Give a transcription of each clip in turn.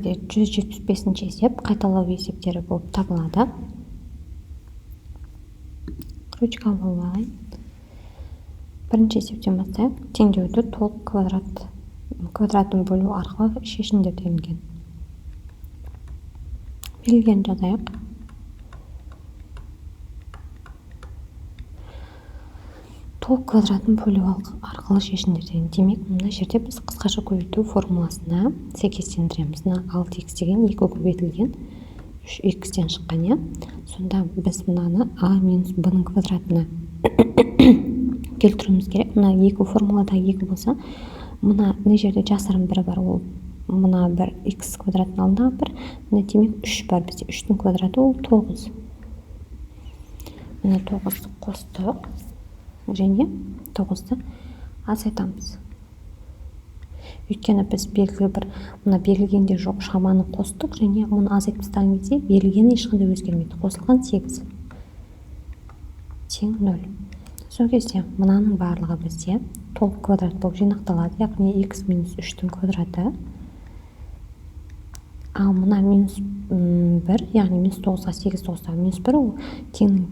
175 есеп қайталау есептері болып табылады. Ручка алайын. Бірінші есептен бастайық. Теңдеуді толық квадратын бөлу арқылы шешіңдер делінген. Берілген жазайық. Толық квадратын бөлу арқылы шешіңдер делінген. Демек, мына жерде біз қысқаша көбейту формуласына сәйкестендіреміз. 6х деген 2 көбейтілген 3х-тен шыққан. Сонда біз мынаны а минус б-ның квадратына келтіруіміз керек. Мына 2 формулада 2 болса, мына жерде жасырын 1 бар, ол мына 1х квадраттың алдындағы 1, мына демек 3 бар бізде. 3-тің квадраты ол 9. Мына 9-ды қостық және 9-ды азайтамыз. Өйткені біз белгілі бір, мына берілгенде жоқ шаманы қостық және оны азайтып тастаған кезде берілгені ешқандай өзгермейді. Қосылған 8 тең 0. Сол кезде мынаның барлығы бізде толық квадрат болып жинақталады, яғни x минус 3-тің квадраты. Ал мына минус 1, яғни минус 9-ға 8 9-ға минус 1, ол теңнің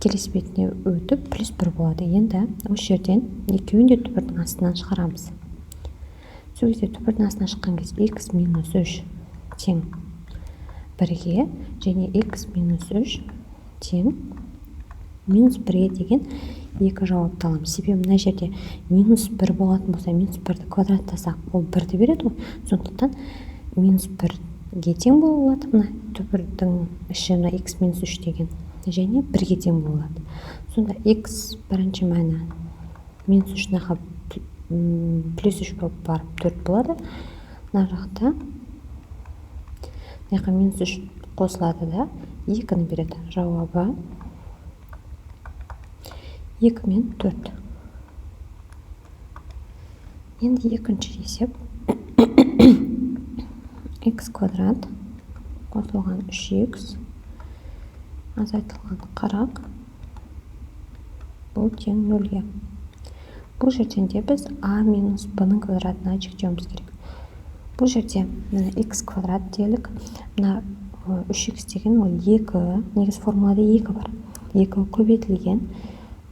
келесі бетіне өтіп плюс 1 болады. Енді осы жерден екеуін де түбірдің астынан шығарамыз. Сол кезде түбірдің астынан шыққан кезде x минус 3 тең 1-ге және x минус 3 тең минус 1-ге деген екі жауапты аламыз. Себебі мына жерде минус 1 болатын болса, минус 1-ді квадраттасақ, ол 1-ді береді ғой. Сондықтан минус 1-ге тең болады. Мына түбірдің іші x минус 3 деген және 1-ге тең болады. Сонда x бірінші мәні минус 3-наға плюс 3 болып барып 4 болады. Мына жақта минус 3 қосылады да 2-ні береді. Жауабы 2 мен 4. Енді екінші есеп. X квадрат қосылған 3x азайтылған 40 бұл тең 0-ге. Бұл жерден де біз a минус b-ның квадратына шектеуіміз керек. Бұл жерде x квадрат делік. Мына 3x деген ол 2, негіз формулада 2 бар. 2 көбейтілген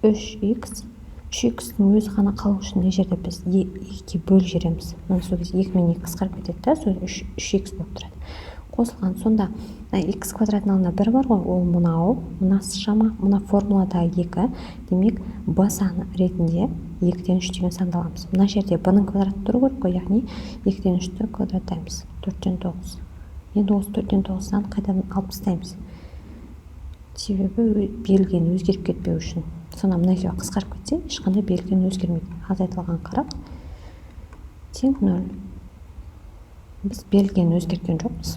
3x-ның өзі ғана қалу үшін жерде біз 2-ге бөл жереміз. Сол кезде 2 мен 2 қысқарып кетеді, сол 3x болып тұрады. Қосылған, сонда x квадратының алдында 1 бар ғой, ол мынау, мынасы шама, мына формулада 2, демек b саны ретінде 2-ден 3 деген санды аламыз. Мына жерде b-ның квадраты тұру керек қой, яғни 2-ден 3-ті квадраттаймыз. 4-тен 9. Енді осы 4-тен 9-дан қайдан алып тастаймыз. Себебі берілген өзгеріп кетпеу үшін. Сонда мына екеуі қысқарып кетсе, ешқандай берілген өзгермейді. Азайтылған 40 тең 0. Біз берілген өзгерген жоқпыз.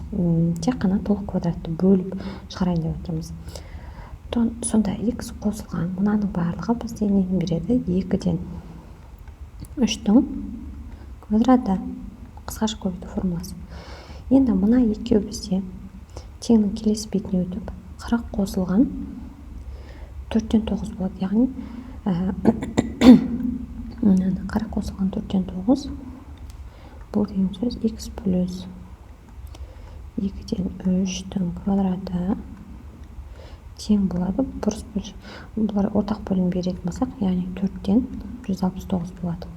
Тек қана толық квадратты бөліп шығарайын деп отырмыз. Сонда x қосылған мынаның барлығы бізде нені береді? 2-ден 3-тің квадраты. Қысқаша көбейту формуласы. Енді мына екеуі бізде теңнің келесі бетіне өтіп 40 қосылған 4-тен 9 болады. Яғни 40 қосылған 4-тен 9 бұл деген сөз x плюс 2-ден 3-тің квадраты тең болады. Бұлар ортақ бөлім беретін болсақ, яғни 4-тен 169 болады.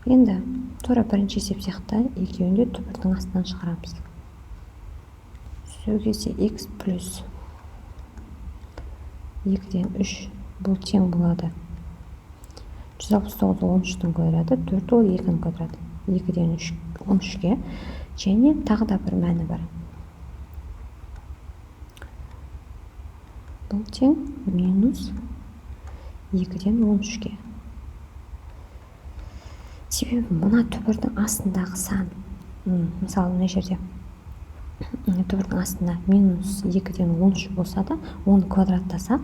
Енді тура бірінші есеп сияқты екеуін де түбірдің астынан шығарамыз. Сол кезде x плюс 2-ден 3 бұл тең болады. 169 13-тің квадраты, 4 ол 2-ның квадраты. 2-ден 13-ге және тағы да бір мәні бар. Бұл тең минус 2-ден 13-ге. Себебі мына түбірдің астындағы сан, мысалы мына жерде түбірдің астында минус 2-ден 13 болса да, оны квадраттаса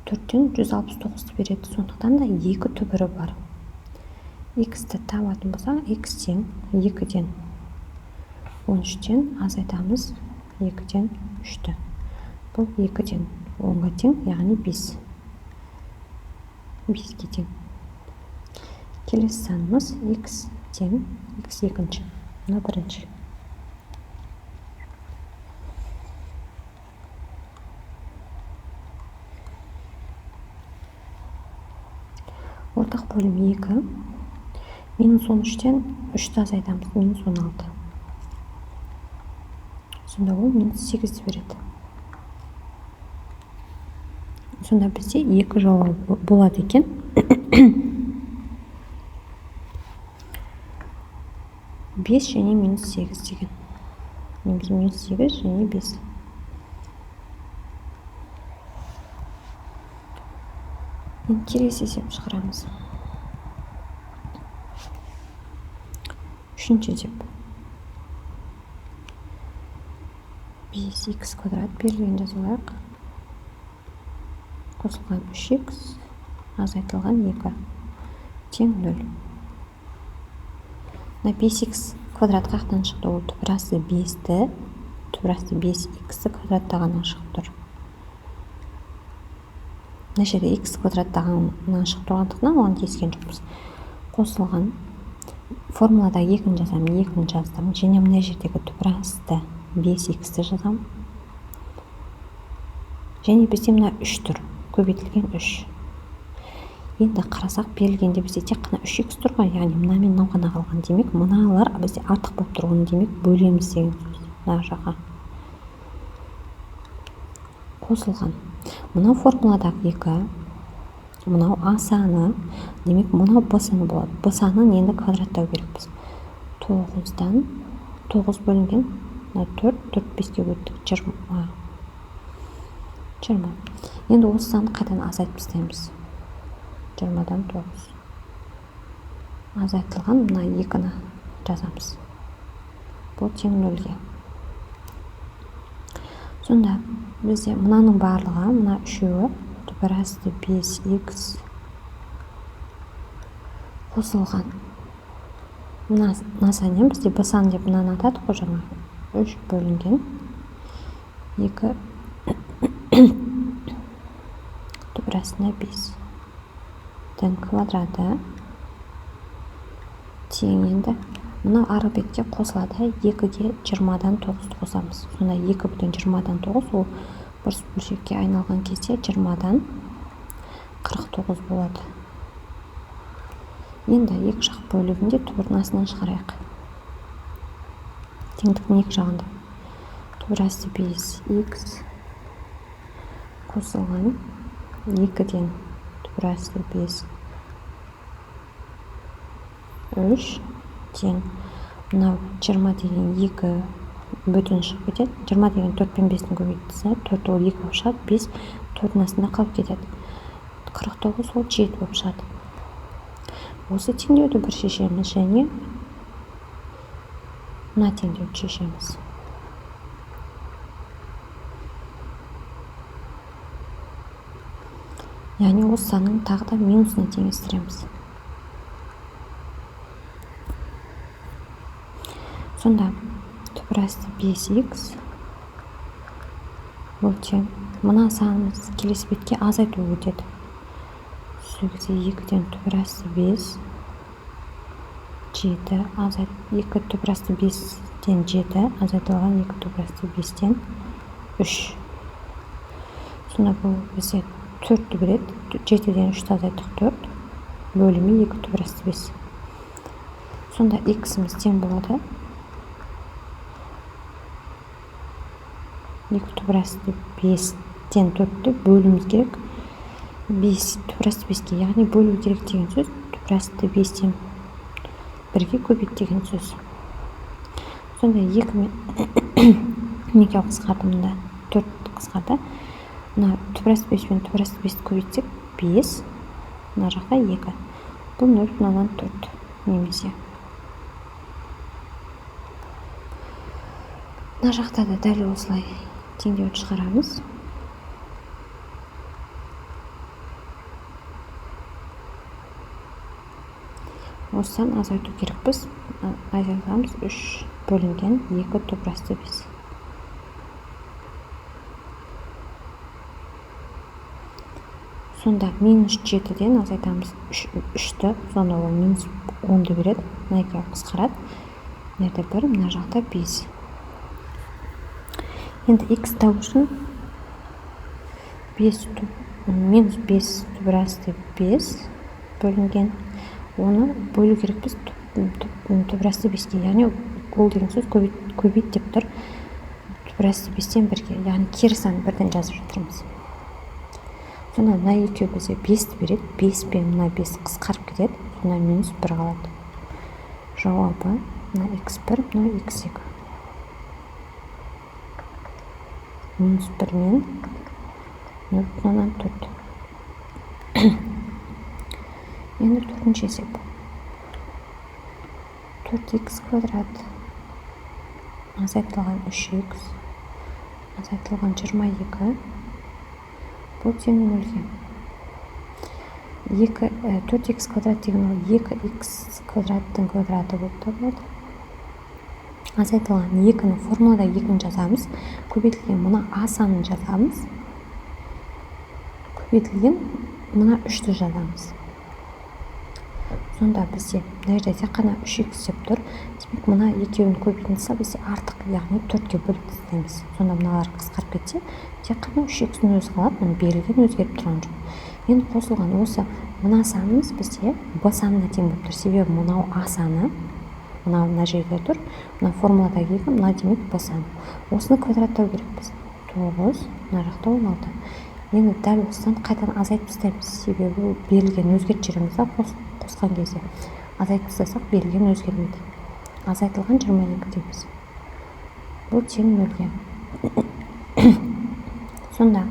4-тен 169 береді. Сондықтан да 2 түбірі бар. X-ті табатын болсақ, x тең 2-ден 13-тен азайтамыз 2-ден 3-ті. Бұл 2-ден 10-ға тең, яғни 5. 5-ге тең. Келесі санымыз x тең x екінші. Мына бірінші. ортақ бөлім 2. Минус 13-тен 3-ті азайтамыз. Минус 16. Сонда ол минус 8 береді. Сонда бізде 2 жауабы болады екен. Бес және минус 8 деген. Немесе минус 8 және 5. Енді келесі есеп шығарамыз. Үшінші есеп. 5х квадрат берілген жазылайық. Қосылған 3х азайтылған 2 тең 0. Мына 5х квадрат қақтан шықты, ол түбірасы 5-ті, түбірасы 5х квадраттағаннан шығып тұр. Мына жерде х квадраттағаннан шығып тұрғандықтан оған тиіскен жоқпыз. Қосылған формулада 2-ні жазамын, 2-ні жаздым. Және мына жердегі түбірасты 5х-ті жазам. Және бізде мына 3 тұр, көбейтілген 3. Енді қарасақ, берілгенде бізде тек қана 3х тұр ғой, яғни мына мен мынау ғана қалған. Демек, мыналар бізде артық болып тұрғанын, демек, бөлеміз деген сөз. Мына жаққа қосылған. Мынау формуладағы 2, мынау а саны, демек, мынау б саны болады. Б санын енді квадраттау керекпіз. 9-дан 9 бөлінген 4, 4 5-ке өттік 20. Енді осы санды қайдан азайтып тастаймыз. 20-дан 9. Азайтылған мына 2-ні жазамыз. Бұл тең 0-ге. Сонда бізде мынаның барлығы, мына үшеуі, түбірасты 5х қосылған. Мына сан бізде б сан деп мынаны атадық қой жаңа. 3 бөлінген 2 түбірасына 5 тің квадраты тең. Енді мынау ары бетке қосылады. 2-ге 20-дан 9-ды қосамыз. Сонда 2 бүтін 20-дан 9 ол бұрыс бөлшекке айналған кезде 20-дан 49 болады. Енді екі жақ бөлігінде түбірдің астынан шығарайық. Теңдіктің екі жағында. Түбірасы 5х қосылған 2-ден түбірасы 5 3 тең. Мынау 20 деген 2 бүтін шығып кетеді. 20 деген 4 пен 5-дің көбейтісі. 4 ол 2 болып шығады. 5 4-дің астында қалып кетеді. 49 ол 7 болып шығады. Осы теңдеуді бір шешеміз және мына теңдеуді шешеміз. Яғни осы санның тағы да минусына теңестіреміз. Сонда түбірасты 5х бұл тең. Мына санымыз келесі бетке азайту өтеді. Сөзге 2-ден түбірасты 5 7 азайт 2 түбірасты 5-ден 7 азайтылған 2 түбірасты 5-ден 3. Сонда бұл бізде 4-ті береді. 7-ден 3-ті азайттық 4 бөлімі 2 түбірасты 5. Сонда x-іміз тең болады 2 түбірасты 5-ден 4-ті бөліміз керек 5 түбірасты 5-ке, яғни бөлу керек деген сөз түбірасты 5-ден 1-ге көбейт деген сөз. Сонда 2 мен 2-ге қысқарды, мұнда 4 қысқарды. Мына түбірасты 5 пен түбірасты 5-ті көбейтсек 5, мына жақта 2. Бұл 0,4 немесе. Мына жақта да дәл осылай теңдеуді шығарамыз. Осыдан азайту керекпіз. Азайтамыз 3 бөлінген 2 түбірасты 5. Сонда минус 7-ден азайтамыз 3-ті. Сонда ол минус 10-ды береді. Мына екеуі қысқарады. Мына жерде 1, мына жақта 5. Енді x табу үшін минус 5 түбірасты 5 бөлінген. Оны бөлу керекпіз түбірасты 5-ке, яғни ол деген сөз көбейт деп тұр. Түбірасты 5-тен 1-ге, яғни кері сан бірден жазып жатырмыз. Сонда мына екеу бізде 5-ті береді. 5 пен мына 5 қысқарып кетеді. Сонда минус 1 қалады. Жауабы мына x1, мына x2. Минус 1 мен 0,4. Енді төртінші есеп. 4x квадрат азайтылған 3x азайтылған 22 бұл тең 0-ге. 4x квадрат деген ол 2x квадраттың квадраты болып табылады. Азайтылған 2-ні формулада 2-ні жазамыз. Көбейтілген мына а санын жазамыз. Көбейтілген мына 3-ті жазамыз. Сонда бізде мына жерде тек қана 3x деп тұр. Демек мына екеуін көбейтіндісі бізде артық, яғни 4-ке бөліп тастаймыз. Сонда мыналар қысқарып кетсе, тек қана 3x-ның өзі қалады. Мұны берілген өзгеріп тұрған жоқ. Енді қосылған осы мына санымыз бізде b санына тең болып тұр. Себебі мынау а саны, мына жерде тұр. Мына формулада 2, мына демек b саны. Осыны квадраттау керекпіз. 9, мына жақта 16. Енді дәл осыдан қайтадан азайтып тастаймыз. Себебі ол берілген өзгерт жерімізді қосқан кезде азайтып тастасақ берілген өзгермейді. Азайтылған 22 дейміз. Бұл тең 0-ге. Сонда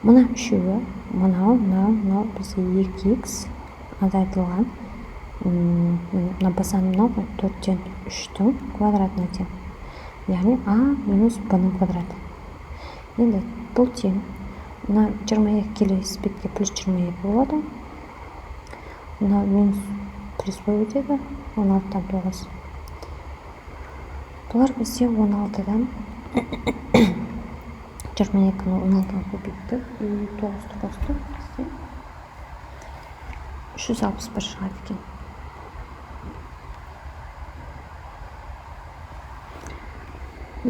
мына үшеуі, мынау бізде 2x азайтылған мына b саны мынау 4-тен 3-тің квадратына тең. Яғни а минус b-ның квадраты. Енді бұл тең мына 22 келесі бетке плюс 22 болады. Мына минус плюс болып өтеді. 16-дан 9. Бұлар бізде 16-дан 22-ні 16-ға көбейтті. 9-ті қосты. 361 шығады екен.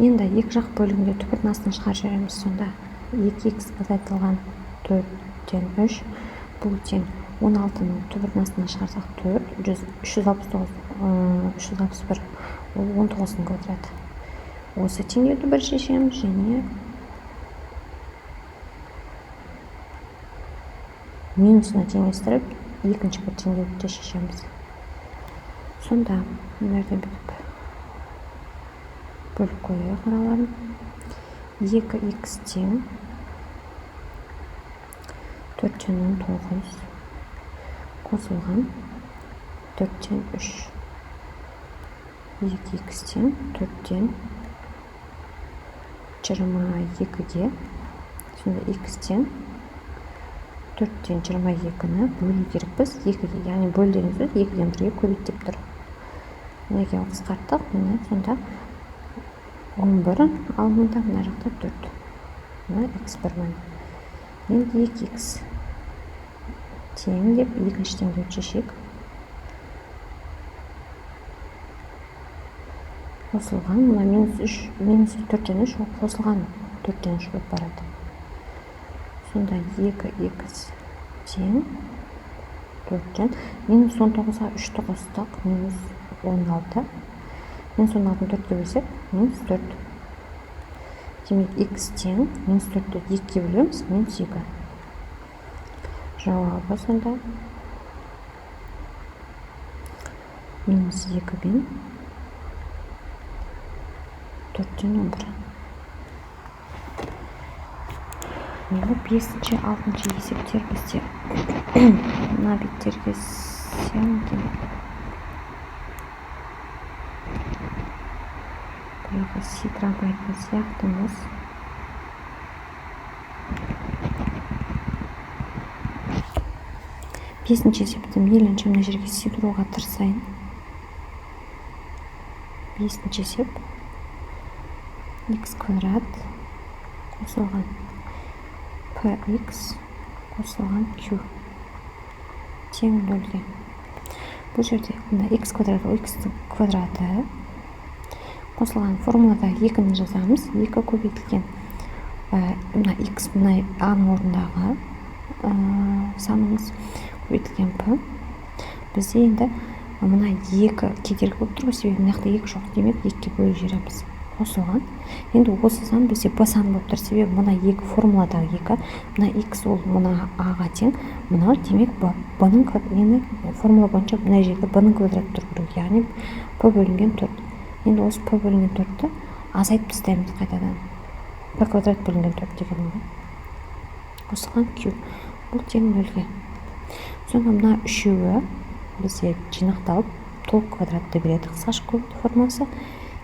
Енді екі жақ бөлігінде түбірдің астынан шығарып жібереміз. Сонда 2x азайтылған 4-тен 3 бұл тең 16-ның түбірдің астынан шығарсақ 4, 361 ол 19-ның квадраты. Осы теңдеуді бір шешеміз және минусына теңестіріп екінші бір теңдеуді шешеміз. Сонда мынерден бүйтіп бөліп қойып қараларын 2x тең 4-тен 19 қосылған 4-тен 3 2x тең 4-тен 22-ге. Сонда x тең 4-тен 22-ні бөлу керекпіз 2-ге, яғни бөл деген сөз 2-ден 1-ге көбейт деп тұр. Неге қысқарттық? Міне сонда 11, ал мында мына жақта 4. Мына x1 мәні. Енді 2x тең деп екінші теңдеуді шешейік. Қосылған мына минус 4-тен 3 ол қосылған 4-тен 3 болып барады. Сонда 2x тең 4-тен минус 19-ға 3-ті қостық, минус 16. Минус 16-ны 4-ке бөлсек, минус 4. Демек x тең минус 4-ті 2-ке бөлеміз, минус 2. Жауабы сонда минус 2 бен 4-тен 11. Енді 5-ші, 6-ші есептер бізде мына беттерге сенген. Бұлағы сидрамайтын сияқтымыз. Бесінші есепті мейлінше мына жерге сидыруға тырысайын. Бесінші есеп x квадрат қосылған px қосылған q тең 0-ге. Бұл жерде мына x квадрат x-тің квадраты қосылған формулада 2-ні жазамыз. 2 көбейтілген мына x мына а-ның орындағы санымыз көбейтілген п бізде енді мына 2 кедергі болып тұр ғой, себебі мына жақта 2 жоқ, демек 2-ге бөліп жібереміз. Қосылған. Енді осы сан бізде b саны болып тұр, себебі мына 2 формуладағы 2, мына x ол мына a-ға тең, мынау демек b-ның енді формула бойынша мына жерде b-ның квадраты тұру керек, яғни p бөлінген 4. Енді осы p бөлінген 4-ті азайтып тастаймыз қайтадан. p квадрат бөлінген 4 деген ғой. Қосылған q бұл тең 0-ге. Сонда мына үшеуі бізде жинақталып толық квадратты береді. Қысқаша көбейту формасы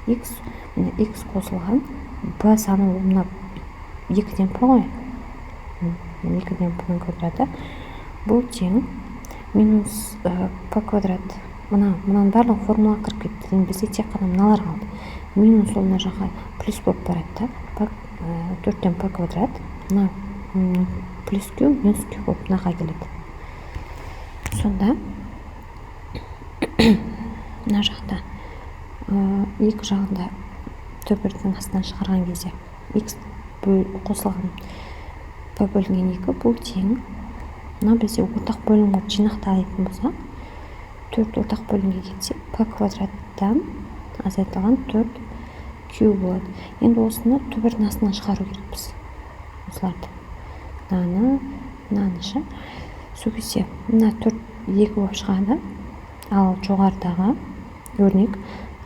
x қосылған b саны мына 2-ден p ғой. 2-ден p-ның квадраты бұл тең минус p квадрат. Мұнаның барлығы формулаға кіріп кетті. Енді бізде тек қана мыналар қалды. Минус ол мына жаққа плюс болып барады да. 4-ден p квадрат. Мына плюс q минус q болып мынаға келеді. Сонда мына жақта екі жағында төбірдің астынан шығарған кезде x қосылған p бөлінген 2 бұл тең. Мына бізде ортақ бөлімге жинақталатын болса 4 ортақ бөлімге кетсе p квадраттан азайтылған 4q болады. Енді осыны төбірдің астынан шығару керекпіз. Осыларды. Мынаны ше. Сол кезде мына 4 2 болып шығады. Ал жоғарыдағы өрнек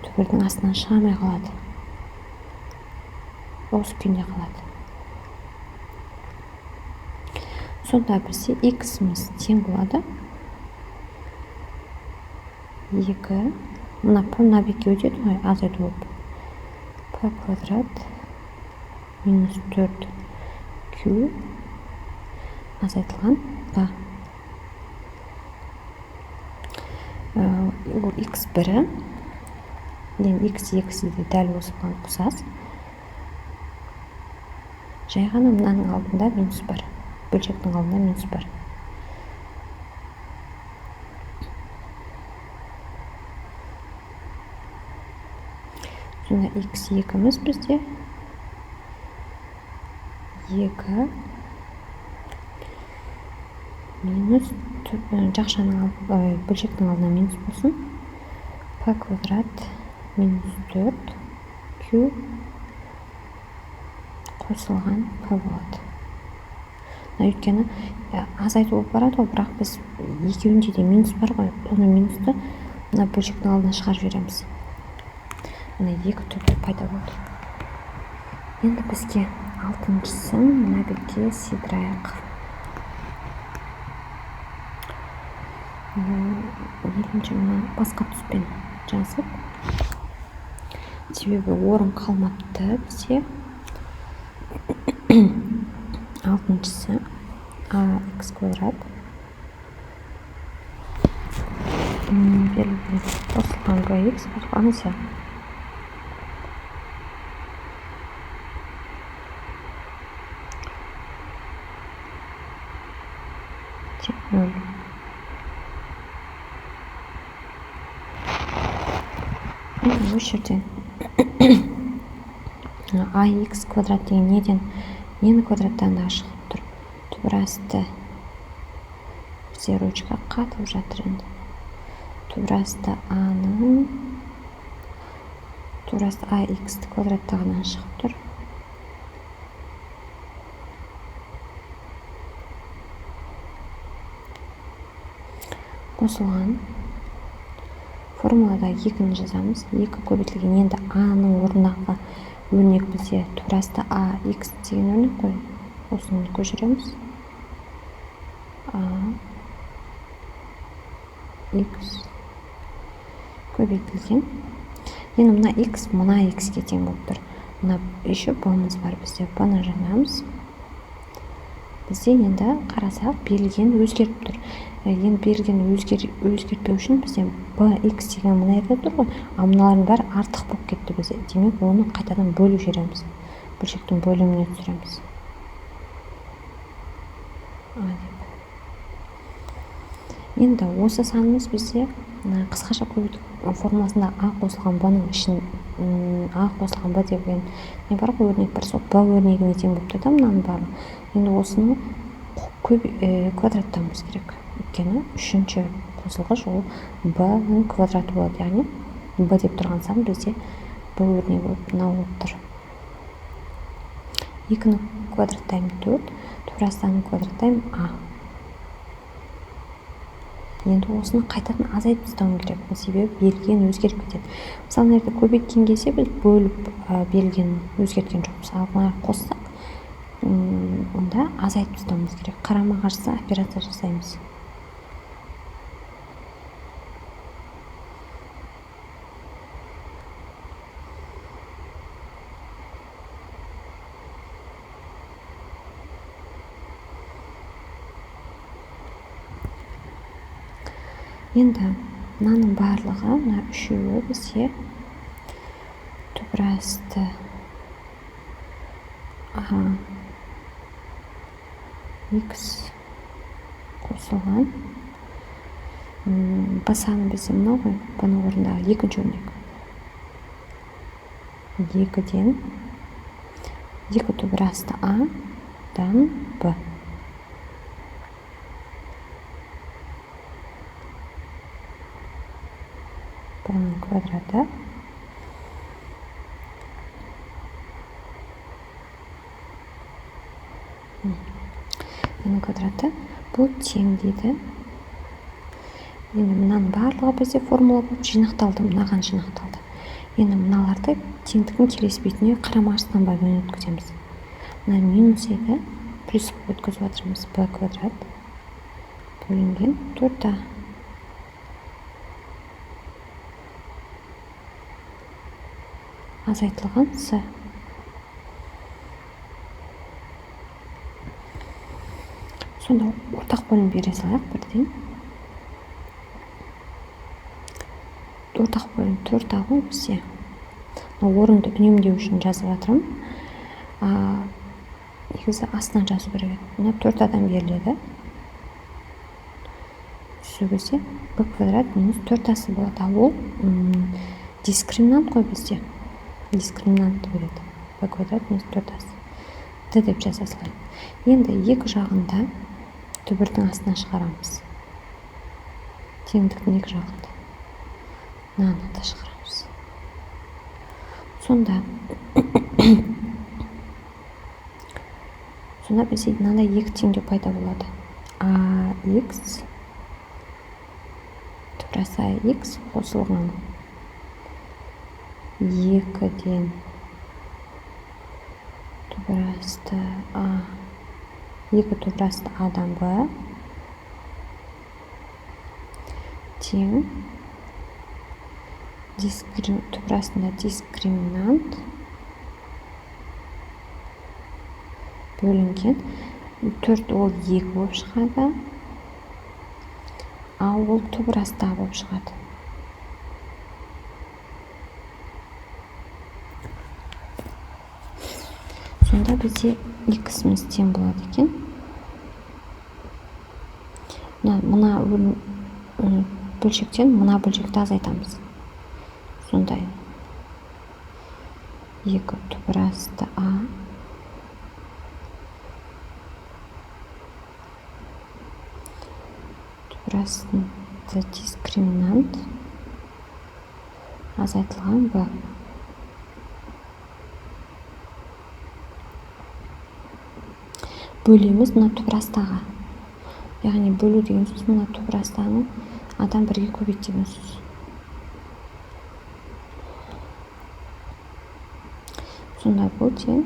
төбірдің астынан шығамай қалады. Осы күйінде қалады. Сонда бізде x-іміз тең болады. 2 мына p мына бетке өтеді ғой, азайту болып. p квадрат минус 4q азайтылған p. Ол x1, енді x2 де дәл осы план қосас. Жай ғана мынаның алдында минус бар. Бөлшектің алдында минус бар. Сонда x2-міз бізде 2 минус жақшаның бөлшектің алдына минус болсын. p квадрат минус 4q қосылған p болады. Өйткені азайту болып барады ғой, бірақ біз екеуінде де минус бар ғой, оны минусты мына бөлшектің алдына шығарып жібереміз. Мына 2 төбір пайда болды. Енді бізге 6-шысын мына бетке сыйдырайық. 7-ші мына басқа түспен жазып, себебі орын қалмапты бізде. 6-шысы ax квадрат берілген қосылған bx қосылған есе тең 0. Енді осы жерден ax квадрат деген нені квадраттан да шығып тұр. Түбірасты бізде ручка қатып жатыр енді. Түбірасты a-ның түбірасты ax квадраттағынан шығып тұр. Қосылған формулада 2-ні жазамыз. 2 көбейтілген енді a-ның орнындағы өрнек бізде түбірасты ax деген өрнек қой. Осыны көшіреміз. ax көбейтілген. Енді мына x мына x-ге тең болып тұр. Мына еще b-мыз бар бізде. b-ны жазамыз. Бізде енді қарасақ берілген өзгеріп тұр. Енді берілген өзгертпеу үшін бізде bx деген мына жерде тұр ғой, а мыналардың бәрі артық болып кетті бізде. Демек, оны қайтадан бөліп жібереміз. Бөлшектің бөліміне түсіреміз. Енді осы санымыз бізде қысқаша көбейту формуласында a қосылған b-ның ішін a қосылған b деген не бар ғой, өрнек бар, сол b өрнегіне тең болып тұр да мынаның барлығы. Енді осыны квадраттауымыз керек. Өйткені үшінші қосылғыш ол b-ның квадраты болады. Яғни b деп тұрған сан бізде b өрнегі болып мынау болып тұр. 2-ні квадраттаймын 4, турастаның квадраттаймын a. Енді осыны қайтадан азайтып тастауым керек. Себебі берілген өзгеріп кетеді. Мысалы, мына жерде көбейткен кезде біз бөліп берілген өзгерткен жоқпыз. Ал мына қоссақ, онда азайтып тастауымыз керек. Қарама-қарсы операция жасаймыз. Енді мынаның барлығы, мына үшеуі бізде топырасты x қосылған. Басаны бізде мынау ғой, бұның орындағы екінші өрнек. 2-ден 2 топырасты a-дан b. Бұның квадраты бұл тең дейді. Енді мынаның барлығы бізде формула болып жинақталды, мынаған жинақталды. Енді мыналарды теңдіктің келесі бетіне қарама-қарсыдан бөлініп өткіземіз. Мына минус еді, плюс өткізіп отырмыз. b квадрат бөлінген 4a. Азайтылған с. Сонда ортақ бөлім бере салайық бірден. Ортақ бөлім 4a ғой бізде. Орынды үнемдеу үшін жазып жатырмын. Негізі астынан жазу керек. Мына 4a-дан беріледі. Сол кезде b квадрат минус 4a болады. Ал ол дискриминант қой бізде. Дискриминант береді. b квадрат минус 4a. d деп жаза салайық. Енді екі жағында түбірдің астына шығарамыз. Теңдіктің екі жағында. Мынаны да шығарамыз. Сонда бізде мынандай екі теңдеу пайда болады. ax топырас ax қосылған 2-ден топырасты a, 2 топырасты a-дан b тең топырасында дискриминант бөлінген 4 ол 2 болып шығады, а ол топыраста болып шығады. Сонда бізде x-міз тең болады екен. Мына бөлшектен мына бөлшекті азайтамыз. Сондай 2 топырасты a топырасында дискриминант азайтылған b. Бөлеміз мына топырастаға. Яғни бөлу деген сөз мына топырастаны a-дан 1-ге көбейт деген сөз. Сонда бұл тең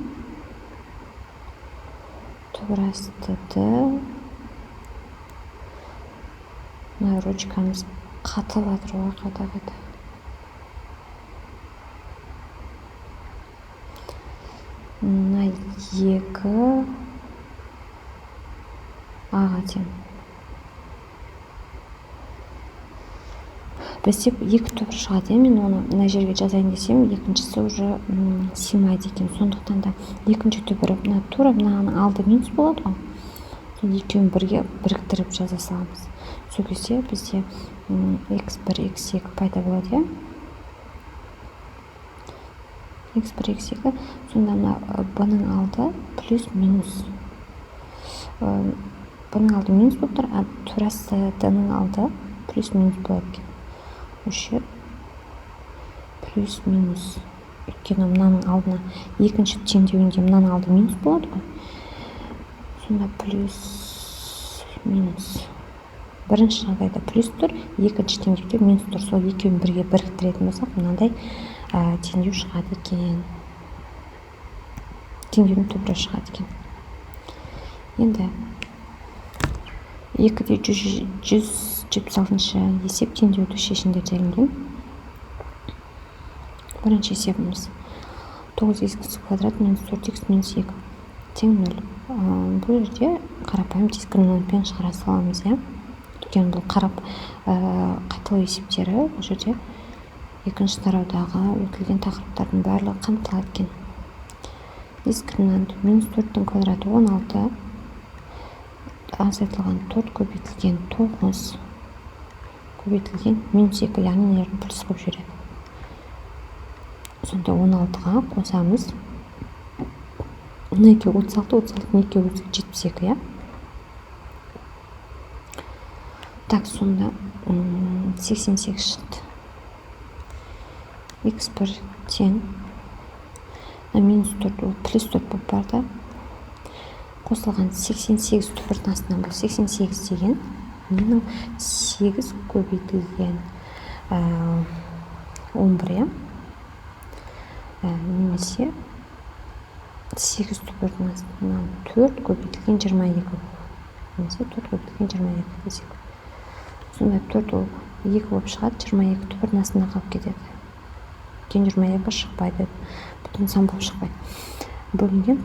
топырасты мына ручкамыз қатып жатыр ғой, қайта-қайта. Мына 2 a-ға тең. Бізде 2 топыр шығады. Мен оны мына жерге жазайын десем, екіншісі уже сыймайды екен. Сондықтан да екінші түбірі тура мынаның алды минус болады ғой. Екеуін бірге біріктіріп жаза саламыз. Сол кезде бізде x1, x2 пайда болады, иә? x1, x2. Сонда b-ның алды плюс минус. бұның алды минус болып тұр, турасы d-ның алды плюс минус болады екен. Осы плюс минус. Өйткені мынаның алдына екінші теңдеуінде мынаның алды минус болады ғой. Сонда плюс минус. Бірінші жағдайда плюс тұр, екінші теңдеуде минус тұр. Сол екеуін бірге біріктіретін болсақ, мынандай теңдеу шығады екен. Теңдеудің түбірі шығады екен. Енді 2-де 176-шы есеп теңдеуді шешіңдер делінген. Бірінші есебіміз 9х квадрат минус 4х минус 2 тең 0. Бұл жерде қарапайым дискриминантпен шығара саламыз, иә. Өйткені бұл қайталау есептері бұл жерде екінші тараудағы өтілген тақырыптардың барлығы қамтылады екен. Дискриминант минус 4-дің квадраты 16, азайтылған 4 көбейтілген 9 көбейтілген минус 2, яғни нелерін плюс болып жүреді. Сонда 16-ға қосамыз. 2 36, 36, 2 72, иә. Так, сонда 88 шықты. X1 тең. Минус 4, ол плюс 4 болып барды. Қосылған 88 түбірдің астынан бұл 88 деген менің 8 көбейтілген 11, иә. Немесе 8 түбірдің астынан 4 көбейтілген 22. Немесе 4 көбейтілген 22 десек. Сонда 4 ол 2 болып шығады, 22 түбірдің астында қалып кетеді. Кен 22 шықпайды, бүтін сан болып шықпайды. Бөлінген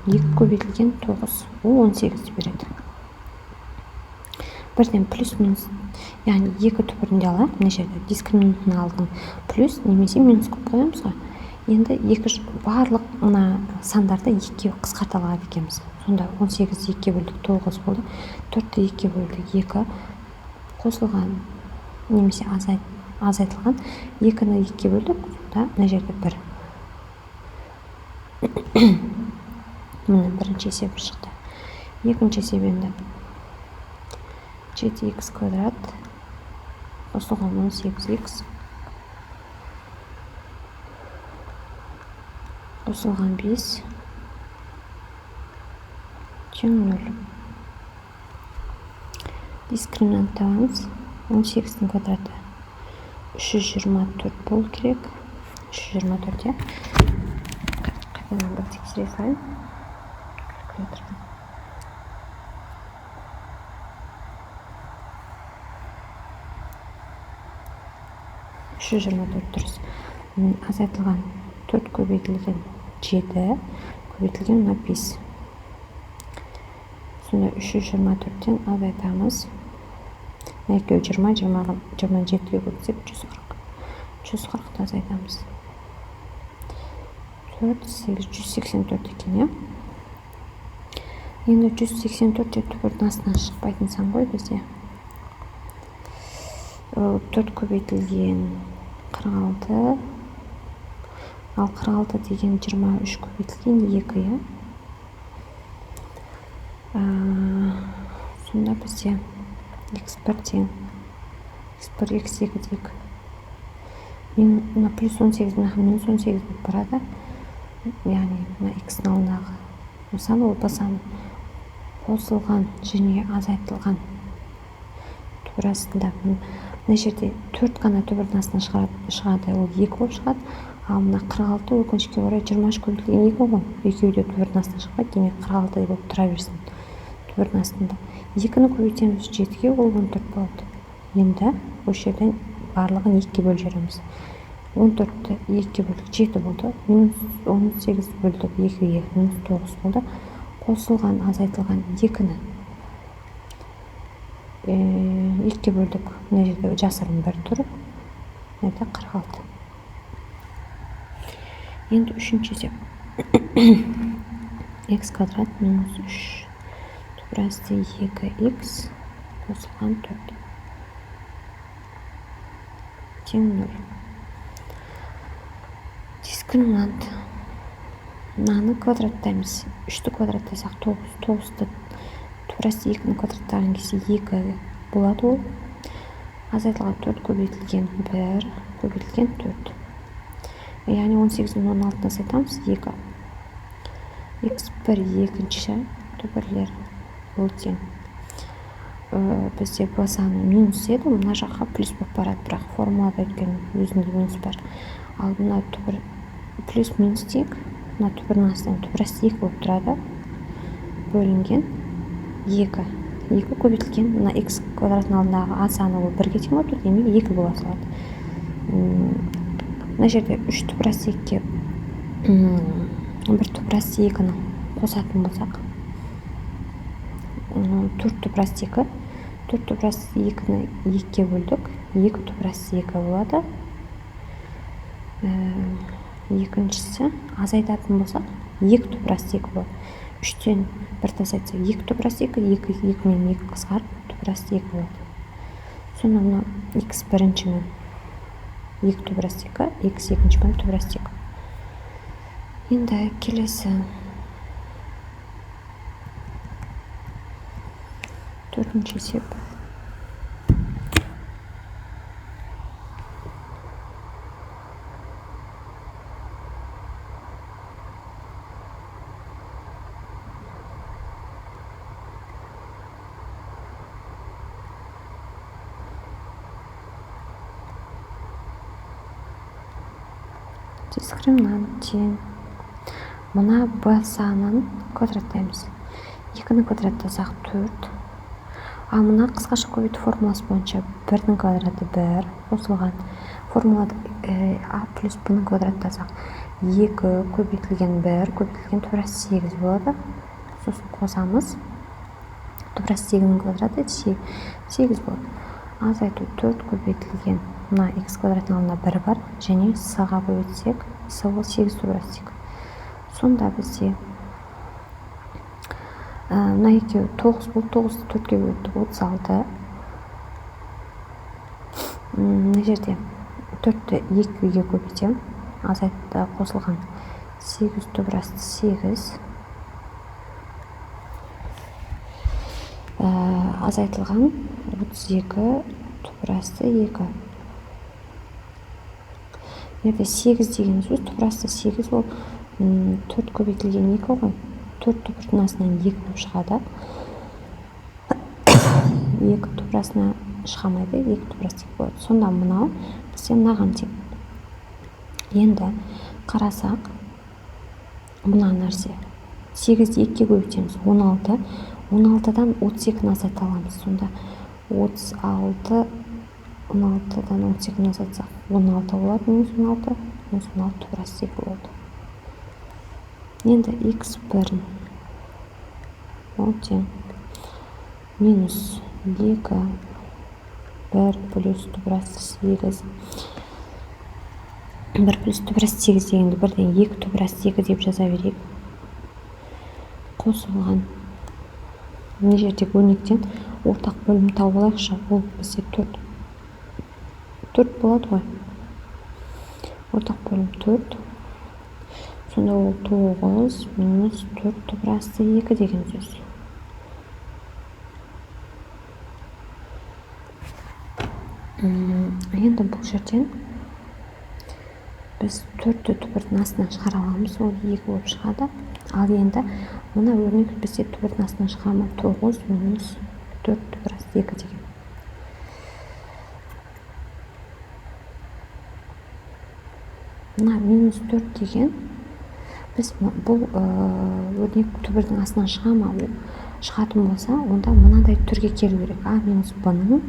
2 көбейтілген 9, ол 18 береді. Бірден плюс минус, яғни 2 түбірінде алайық, мына жерде дискриминантын алдың плюс немесе минус көп қоямыз ғой. Енді барлық мына сандарды 2-ге қысқарта алады екенбіз. Сонда 18-ді 2-ге бөлдік 9 болды, 4-ді 2-ге бөлдік 2 қосылған немесе азайтылған 2-ні 2-ге бөлдік, сонда мына жерде 1. Міне бірінші есебі шықты. Екінші есебінде 7х квадрат қосылған 18х қосылған 5 тең 0. Дискриминант табамыз. 18-дің квадраты 324 болу керек. 324, иә. Қайтадан бір тексере салайын. 324 дұрыс. Азайтылған 4 көбейтілген 7 көбейтілген 5. Сонда 324-тен азайтамыз. 2 20, 27-ге көбейтсек 140-ды азайтамыз. 4, 8, 184 екен, иә. Енді 184 түбірдің астынан шықпайтын сан ғой бізде. 4 көбейтілген 46, ал 46 деген 23 көбейтілген 2, иә. Сонда бізде x1 тең x1 x2 дейік. Мына плюс 18 минус 18 болып барады. Яғни мына x-ның алдындағы сан ол сан қосылған және азайтылған түбір астында. Мына жерде 4 қана түбірдің астынан шығады, ол 2 болып шығады. Ал мына 46 өкінішке орай 23 көбейтілген 2 ғой. Екеуі де түбірдің астынан шықпайды, демек 46 болып тұра берсін түбірдің астында. 2-ні көбейтеміз 7-ге, ол 14 болады. Енді осы жерден барлығын 2-ге бөліп жүреміз. 14-ті 2-ге бөлдік 7 болды. Минус 18 бөлдік 2-ге, минус 9 болды. Қосылған, азайтылған 2-ні 2-ге бөлдік. Мына жерде жасырын 1 тұрып, это 46. Енді үшінші есеп. X квадрат минус 3 түбір асты 2x қосылған 4 тең 0. Дискриминант. Мынаны квадраттаймыз. 3-ті квадраттасақ 9, 9-ті плюс 2 квадраттаған кезде 2 болады ол. Азайтылған 4 көбейтілген 1 көбейтілген 4. Яғни 18-ні 16-ны азайтамыз 2. x1 екінші түбірлер ол тең. Бізде b саны минус еді, мына жаққа плюс болып барады, бірақ формулада өткен өзінде минус бар. Ал мына түбір плюс минус тең, мына түбірдің астынан түбірас 2 болып тұрады. Бөлінген 2. 2 көбейтілген, мына x квадраттың алдындағы a саны ол 1-ге тең болып тұр, демек 2 бола салады. Мына жерде 3 түбірас 2-ге 1 түбірас 2-ні қосатын болсақ, 4 түбірас 2. 4 түбірас 2-ні 2-ге бөлдік, 2 түбірас 2 болады. Екіншісі азайтатын болсақ, 2 түбірас 2 болады. 3-тен 1 азайтса 2 түбірас 2, 2 мен 2 қысқарып, түбірас 2 болады. Сонда мына x біріншімен 2 түбірас 2, x екіншімен түбірас 2. Енді келесі 4-ші есеп. Дискриминант. Мына b санын квадраттаймыз. 2-ні квадраттасақ 4. А мына қысқаша көбейту формуласы бойынша 1-дің квадраты 1 қосылған. Формулада a плюс b-ның квадраттасақ 2 көбейтілген 1 көбейтілген түбірас 8 болады. Сосын қосамыз. Түбірас 8-ның квадраты 8 болады. Азайту 4 көбейтілген мына x квадраттың алдында 1 бар, және с-ға көбейтсек, с ол 8 түбірас 2. Сонда бізде мына екеуі 9 бұл, 9-ды 4-ге бөлдік 36. Мына жерде 4-ті 2-ге көбейтем. Азайтта қосылған 8 түбірасты 8. Азайтылған 32 түбірасты 2. Енді 8 деген сөз түбірасты 8 ол 4 көбейтілген 2 ғой. 4 түбірдің астынан 2 болып шығады. 2 түбірасына шығамайды, 2 түбірас 2 болады. Сонда мынау бізде мынаған тең. Енді қарасақ, мына нәрсе 8-ді 2-ге көбейтеміз 16. 16-дан 32-ні азайта аламыз. Сонда 36, 16-дан 32-ні азайтсақ 16 болады, минус 16, минус 16 түбірас 2 болды. Енді x1 ол тең минус 2 1 плюс түбірас 8. 1 плюс түбірас 8 дегенді бірден 2 түбірас 2 деп жаза берейік. Қосылған. Мына жердегі өрнектен ортақ бөлім тауып алайықшы. Ол бізде 4 болады ғой. Ортақ бөлім 4. Сонда ол 9 минус 4 түбірасты 2 деген сөз. Енді бұл жерден біз 4-ті түбірдің астынан шығара аламыз, ол 2 болып шығады. Ал енді мына өрнек бізде түбірдің астынан шығамы 9 минус 4 түбірасты 2 деген. Мына минус 4 деген біз бұл өрнек түбірдің астынан шығатын болса, онда мынандай түрге келу керек. А минус b-ның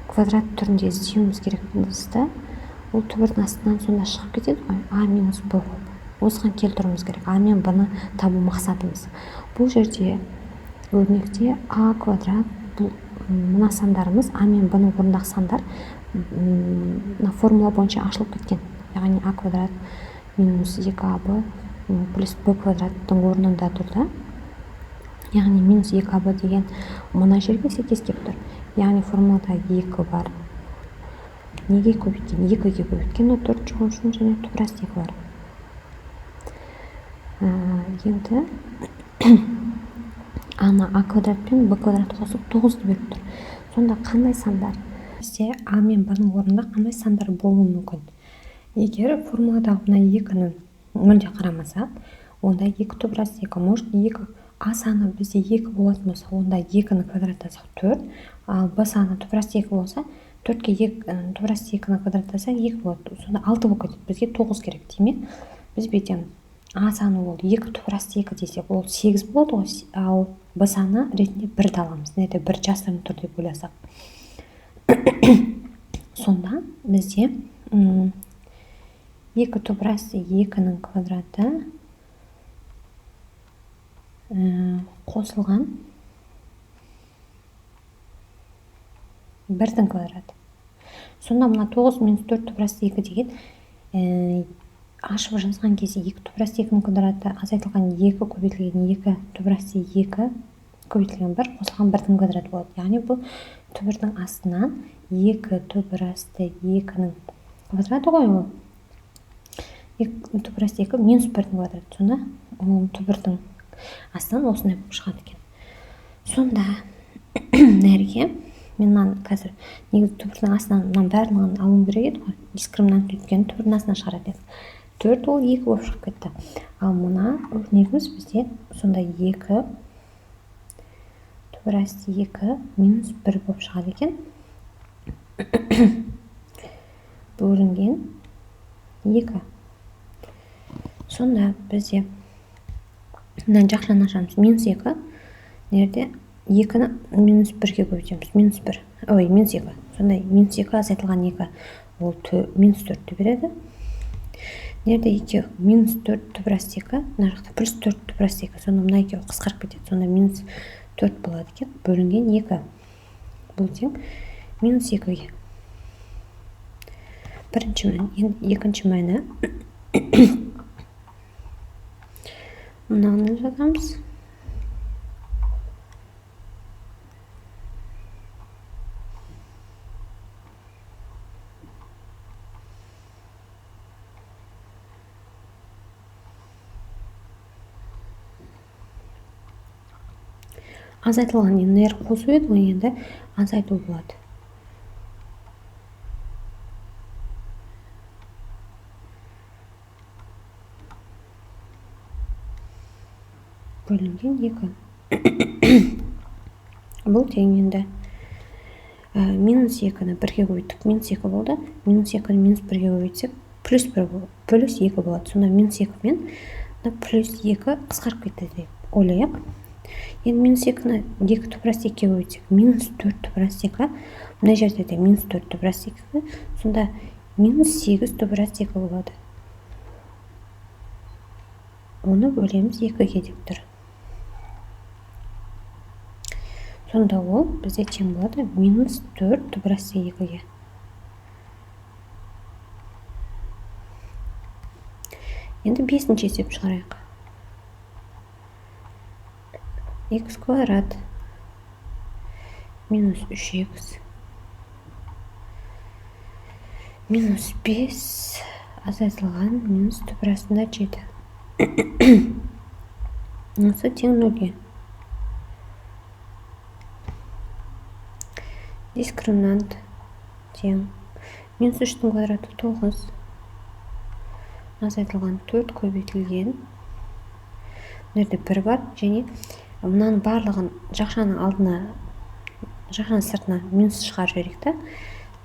квадрат түрінде іздеуіміз керек бізді. Ол түбірдің астынан сонда шығып кетеді ғой. А минус b. Осыған келтіруіміз керек. А мен b-ны табу мақсатымыз. Бұл жерде өрнекте a квадрат, мына сандарымыз а мен b-ның орындағы сандар формула бойынша ашылып кеткен. Яғни a квадрат минус 2ab плюс b квадраттың орнында тұрды. Яғни минус 2ab деген мына жерге сәйкес келіп тұр. Яғни формулада 2 бар. Неге көбейткен? 2-ге көбейткен, 4 шығу үшін және түбірас 2 бар. Енді ана а квадрат пен б квадрат қосып 9-ды беріп тұр. Сонда қандай сандар? Бізде а мен б-ның орнында қандай сандар болуы мүмкін? Егер формуладағы мына 2-ні мүлде қарамасақ, онда 2 топырас 2 может 2 а саны бізде 2 болатын болса, онда 2-ні квадраттасақ 4, ал б саны топырас 2 болса, 4-ке топырас 2-ні квадраттасақ 2 болады. Сонда 6 болып кетеді. Бізге 9 керек. Демек, біз бетем а саны ол 2 топырас 2 десек, ол 8 болады ғой, ал б саны ретінде 1-ді аламыз. Неде 1 жасырын тұр деп ойласақ. Сонда бізде 2 топырас 2-нің квадраты қосылған 1-дің квадраты. Сонда мына 9 минус 4 топырас 2 деген ашып жазған кезде 2 топырас 2-нің квадраты азайтылған 2 көбейтілген 2 топырас 2 көбейтілген 1 қосылған 1-дің квадраты болады. Яғни бұл түбірдің астынан 2 топырасты 2-нің квадраты ғой ол. 2 топырас 2 минус 1-дің квадраты. Сонда түбірдің астынан осындай болып шығады екен. Сонда нәрге мен қазір негізі түбірдің астынан мынан барлығын алуым керек еді ғой. Дискриминант өткен түбірдің астынан шығарады еді. 4 ол 2 болып шығып кетті. Ал мына өрнегіміз бізде сонда 2 топырас 2 минус 1 болып шығады екен. Бөлінген 2. Сонда бізде мына жақшаны ашамыз. Минус 2. Нерде 2-ні минус 1-ге көбейтеміз. Минус 1. Ой, минус 2. Сонда минус 2 азайтылған 2. Ол минус 4-ті береді. Нерде 2 минус 4 топырас 2. Мына жақта плюс 4 топырас 2. Сонда мына екеуі қысқарып кетеді. Сонда минус 4 болады екен. Бөлінген 2. Бұл тең минус 2-ге. Бірінші мәні. Енді екінші мәні. Мынаны жазамыз. Азайтылған нер қосу еді ғой, енді азайту болады. Бөлінген 2. Бұл тең енді минус 2-ні 1-ге көбейттік. Минус 2 болды. Минус 2-ні минус 1-ге көбейтсек, плюс 2 болады. Сонда минус 2 мен плюс 2 қысқарып кетті деп ойлайық. Енді минус 2-ні 2 топырас 2-ге көбейтсек, минус 4 топырас 2. Мына жерде де минус 4 топырас 2. Сонда минус 8 топырас 2 болады. Оны бөлеміз 2-ге деп тұр. Сонда ол бізде тең болады минус 4 топырас 2-ге. Енді 5-ші есеп шығарайық. X квадрат минус 3x минус 5 азайтылған минус топырасында 7. Осы тең 0-ге. Дискриминант тең минус 3-дің квадраты 9 азайтылған 4 көбейтілген. Мынерде 1 бар, және мынаның барлығын жақшаның алдына, жақшаның сыртына минус шығарып жіберейік та.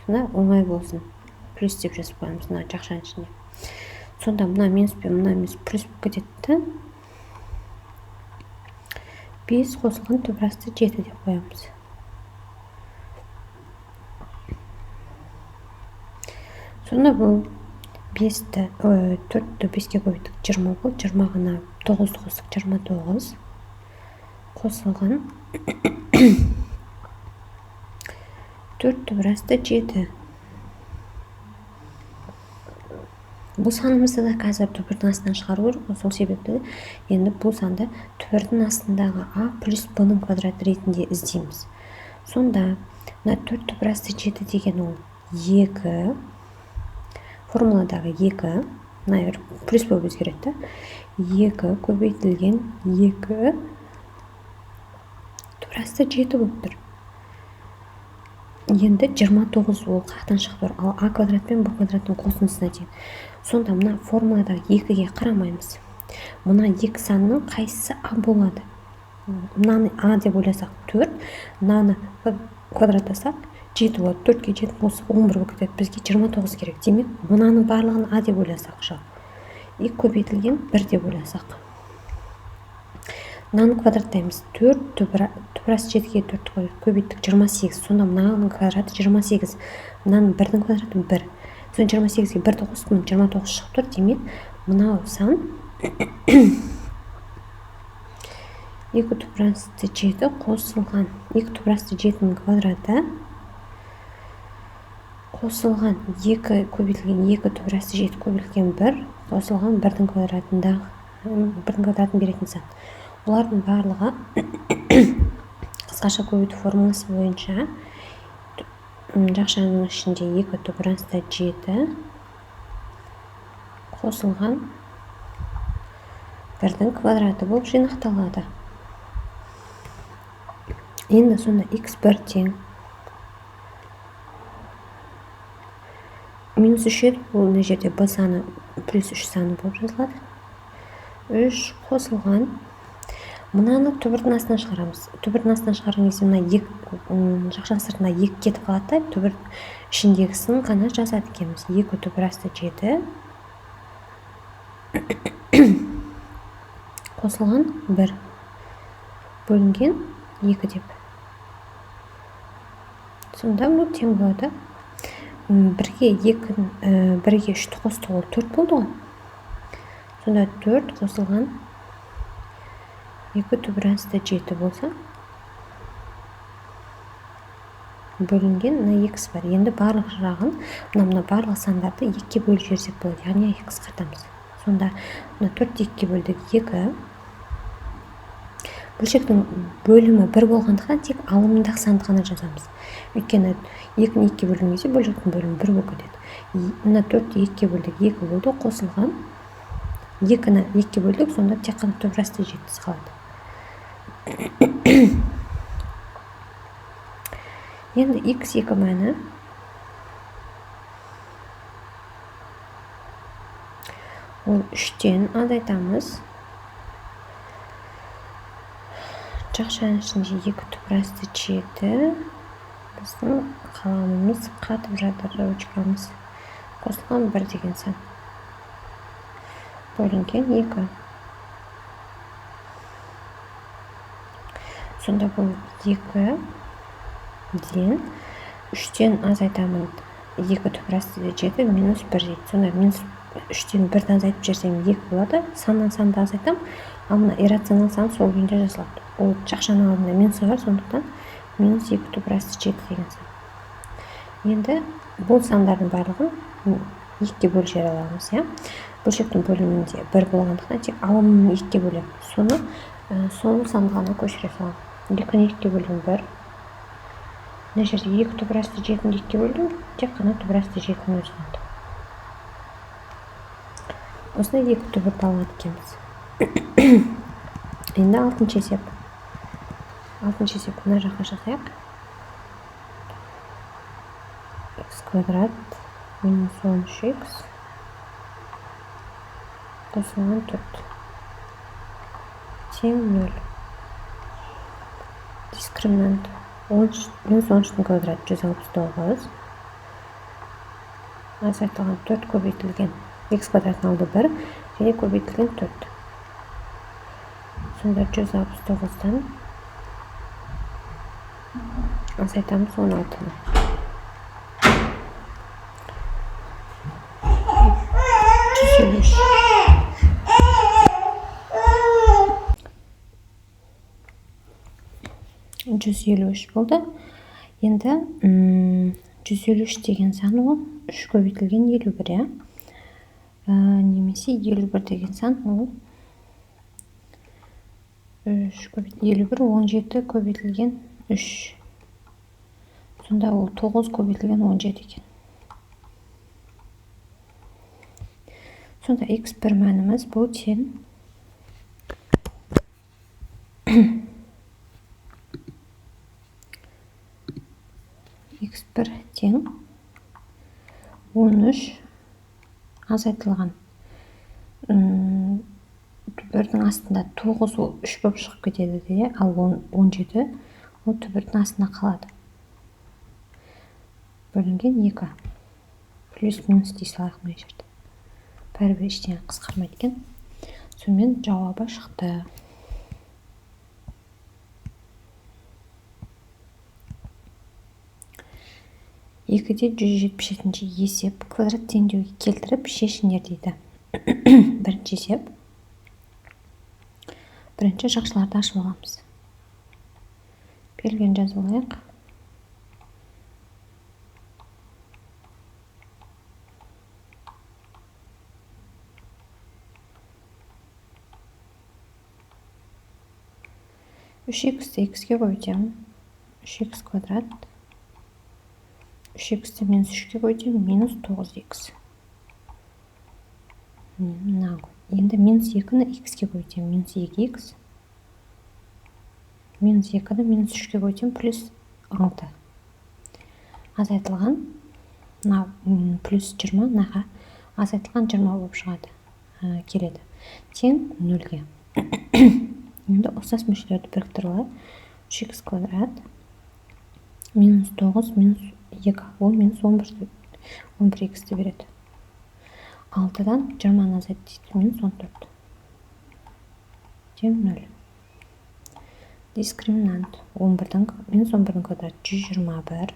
Сонда оңай болсын. Плюс деп жазып қоямыз мына жақшаның ішіне. Сонда мына минус пен мына минус плюс болып кетеді. 5 қосылған топырасты 7 деп қоямыз. Сонда бұл 4-ті 5-ке көбейттік 20 болды. 20-ғына 9-ды қостық 29 қосылған 4 топырасты 7. Бұл санымызды да қазір түбірдің астынан шығару керек. Сол себепті енді бұл санды түбірдің астындағы а плюс б-ның квадраты ретінде іздейміз. Сонда мына 4 топырасты 7 деген ол 2. Формуладағы 2, мына плюс болып өзгереді. 2 көбейтілген 2 түбірасты 7 болып тұр. Енді 29 ол қақтан шығып тұр. Ал а квадрат пен б квадраттың қосындысына тең. Сонда мына формуладағы 2-ге қарамаймыз. Мына екі санның қайсысы а болады? Мынаны а деп ойласақ 4, мынаны квадраттасақ 7 болады. 4-ке 7 қосып 11 болып кетеді. Бізге 29 керек. Демек, мынаның барлығын а деп ойласақ жау. И көбейтілген 1 деп ойласақ. Мынаны квадраттаймыз. 4 түбірасты 7-ге 4 көбейттік 28. Сонда мынаның квадраты 28. Мынаның 1-дің квадраты 1. Сонда 28-ге 1-ді қостым, 29 шығып тұр. Демек, мынау сан 2 түбірасты 7 қосылған 2 түбірасты 7-ның квадраты қосылған 2 көбейтілген 2 түбірасты 7 көбейтілген 1 қосылған 1-дің квадратын беретін сан. Олардың барлығы қысқаша көбейту формуласы бойынша жақшаның ішінде 2 түбірасты 7 қосылған 1-дің квадраты болып жинақталады. Енді сонда x1 тең минус 3 еді, бұл мына жерде b саны плюс 3 саны болып жазылады. 3 қосылған, мынаны түбірдің астынан шығарамыз. Түбірдің астынан шығарған кезде мына жақшаның сыртына 2 кетіп қалады, түбір ішіндегісін ғана жазады екенбіз. 2 түбірасты 7 қосылған 1 бөлінген 2 деп. Сонда бұл тең болады. 1-ге 3-ті қосты ол 4 болды ғой. Сонда 4 қосылған 2 түбірасты 7 болса, бөлінген мына x бар. Енді барлық жағын, мына барлық сандарды 2-ге бөліп жіберсек болады. Яғни қысқартамыз. Сонда 4-ті 2-ге бөлдік 2. Бөлшектің бөлімі 1 болғандықтан тек алымындағы санды ғана жазамыз. Өйткені 2-ні 2-ге бөлген кезде бөлшектің бөлімі 1 болып кетеді. Мына 4-ті 2-ге бөлдік 2 болды, қосылған 2-ні 2-ге бөлдік, сонда тек қана түбірасты 7 қалады. Енді x2 мәні ол 3-тен азайтамыз. Жақшаның ішінде 2 түбірасты 7. Біздің қаламымыз қатып жатыр, ручкамыз. Қосылған 1 деген сан. Бөлінген 2. Сонда бұл 2 ден 3-тен азайтамын. 2 түбірасты 7 минус 1 дейді. Сонда минус 3-тен 1-ді азайтып жерсем 2 болады. Саннан санды азайтам, ал мына иррационал сан сол күйінде жазылады. Ол жақшаның алдында минус бар, сондықтан минус 2 түбірасты 7 деген сан. Енді бұл сандардың барлығын 2-ге бөліп жібере аламыз. Бөлшектің бөлімінде 1 болғандықтан тек алымын 2-ге бөлем. Соны сол санды ғана көшіре салам. 2-ні 2-ге бөлдім 1. Мына жерде 2 түбірасты 7-ні 2-ге бөлдім, тек қана түбірасты 7-ні өзі қалды. Осындай 2 түбірді алады екенбіз. Енді 6-шы есеп. 6-шы есеп мына жаққа жасайық. X квадрат минус 13x қосылған 4 тең 0. Дискриминант минус 13-дің квадраты 169. Азайтылған 4 көбейтілген x квадраттың алды 1 және көбейтілген 4. Сонда 169-дан азайтамыз 16-ны. 153 болды. Енді 153 деген сан ол 3 көбейтілген 51. Немесе 51 деген сан ол 3 көбейтілген 51, 17 көбейтілген 3. Сонда ол 9 көбейтілген 17 екен. Сонда x1 мәніміз бұл тең тең 13 азайтылған 1-дің астында 9 ол 3 болып шығып кетеді де, ал 17 ол 1-дің астында қалады. Бөлінген 2. Плюс минус дей салайық мына жерде. Бәрібір ештеңе қысқармайды екен. Сонымен жауабы шықты. Екіде 177 есеп квадрат теңдеуге келтіріп шешіңдер дейді. Бірінші есеп. Бірінші жақшыларды ашып аламыз. Белгіні жазып алайық. Үш x'ті x'ке көбейтемін. 3x квадрат. 3x'ті минус 3-ке көбейтемін. Минус 9x. Енді минус 2-ні x'ке көбейтемін. Минус 2x. Минус 2-ні минус 3-ке көбейтемін. Плюс 6. Азайтылған. Плюс 20 наға азайтылған 20 болып шығады. Келеді. Тең 0-ге. Енді ұқсас мүшелерді біріктіріп алайық. 3x квадрат минус 9 минус 2 ол минус 11x-ті береді. 6-дан 20-ны азайтты минус 14. Тең 0. Дискриминант минус 11-дің квадрат 121.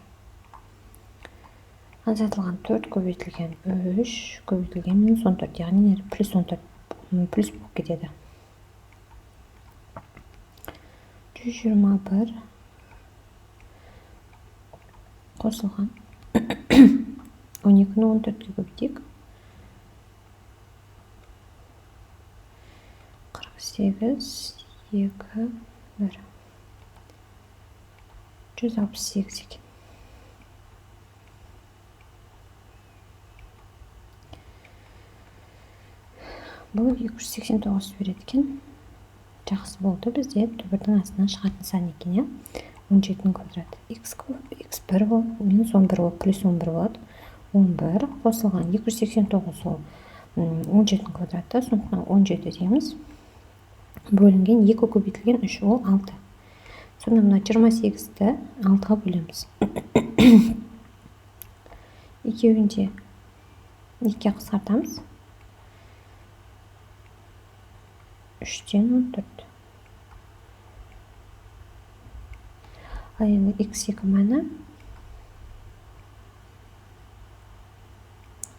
Азайтылған 4 көбейтілген 3 көбейтілген минус 14, яғни плюс 14 плюс болып кетеді. 121 қосылған 12-ні 14-ке көбейтейік. 48 2 1 168 екен. Бұл 289 береді екен. Жақсы болды, бізде түбірдің астынан шығатын сан екен. 17-ның квадраты x1 ол минус 11 ол плюс 11 болады. 11 қосылған 289 ол 17-ның квадраты, сондықтан 17 дейміз. Бөлінген 2 көбейтілген 3 ол 6. Сонда мына 28-ті 6-ға бөлеміз. Екеуінде 2-ге қысқартамыз. 3-тен 14. Ал енді x2 мәні